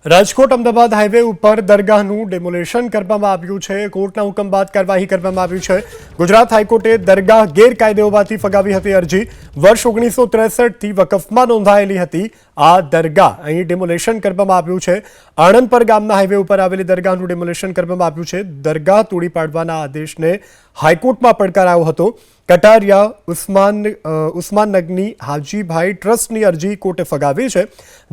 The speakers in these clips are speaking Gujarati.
રાજકોટ અમદાવાદ હાઈવે ઉપર દરગાહનું ડેમોલેશન કરવામાં આવ્યું છે। કોર્ટના હુકમ બાદ કાર્યવાહી કરવામાં આવી છે। ગુજરાત હાઈકોર્ટે દરગાહ ગેરકાયદે હોવાથી ફગાવી હતી અરજી। વર્ષ 1963થી વકફમાં નોંધાયેલી હતી આ દરગાહ અહીં ડેમોલેશન કરવામાં આવ્યું છે। આણંદપર ગામના હાઈવે ઉપર આવેલી દરગાહનું ડેમોલેશન કરવામાં આવ્યું છે। દરગાહ તોડી પાડવાના આદેશને હાઈકોર્ટમાં પડકારાયો હતો। કટારિયા ઉસ્માન નગની હાજીભાઈ ટ્રસ્ટની અરજી કોર્ટે ફગાવી છે।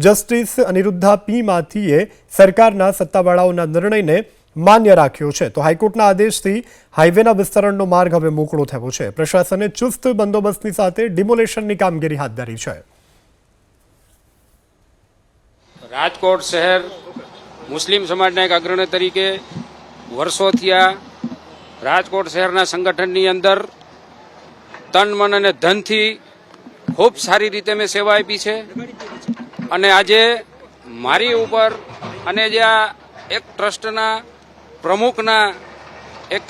જસ્ટિસ અનિરુદ્ધા પી માથીએ સરકારના સત્તાવાળાઓના નિર્ણયને માન્ય રાખ્યો છે। તો હાઈકોર્ટના આદેશથી હાઈવેના વિસ્તરણનો માર્ગ હવે મોકળો થયો છે। પ્રશાસને ચુસ્ત બંદોબસ્તની સાથે ડિમોલેશનની કામગીરી હાથ ધરી છે। રાજકોટ શહેર મુસ્લિમ સમાજના એક અગ્રણી તરીકે વર્ષોથી આ રાજકોટ શહેરના સંગઠનની અંદર તન મન અને ધનથી ખૂબ સારી રીતે મેં સેવા આપી છે અને આજે મારી ઉપર અને જે આ એક ટ્રસ્ટના પ્રમુખના એક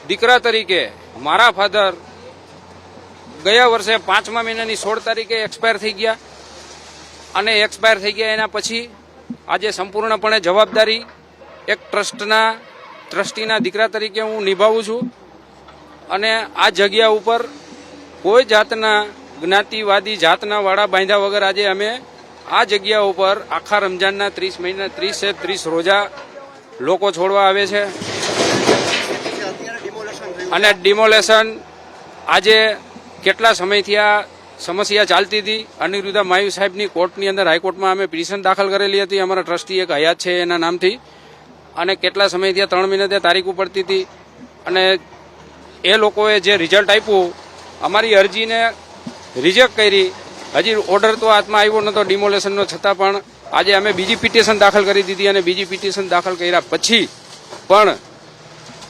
દીકરા તરીકે મારા ફાધર ગયા વર્ષે 5મા મહિનાની 16 તારીખે એક્સપાયર થઈ ગયા અને એક્સપાયર થઈ ગયા એના પછી આજે સંપૂર્ણપણે જવાબદારી એક ટ્રસ્ટીના દીકરા તરીકે હું નિભાવું છું અને આ જગ્યા ઉપર કોઈ જાતના જ્ઞાતિવાદી જાતના વાળા બાંધ્યા વગર આજે અમે આ જગ્યા ઉપર આખા રમજાનના 30 રોજા લોકો છોડવા આવે છે અને ડિમોલેશન આજે કેટલા સમયથી આ સમસ્યા ચાલતી હતી। અનિરુદ્ધા માયુ સાહેબની કોર્ટની અંદર હાઈકોર્ટમાં અમે પિટિશન દાખલ કરેલી હતી। અમારા ટ્રસ્ટી એક હયાત છે એના નામથી અને કેટલા સમયથી 3 મહિના તારીખ પડતી હતી અને એ લોકોએ જે રિઝલ્ટ આપ્યું અમારી અરજીને રિજેક્ટ કરી। હજી ઓર્ડર તો હાથમાં આવ્યો નહોતો ડિમોલેશનનો, છતાં પણ આજે અમે બીજી પિટિશન દાખલ કરી દીધી અને બીજી પિટિશન દાખલ કર્યા પછી પણ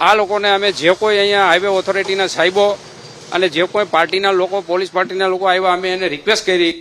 આ લોકોને અમે જે કોઈ અહીંયા હાઈવે ઓથોરિટીના સાહેબો અને જે કોઈ પાર્ટીના લોકો પોલીસ પાર્ટીના લોકો આવ્યા અમે એને રિક્વેસ્ટ કરી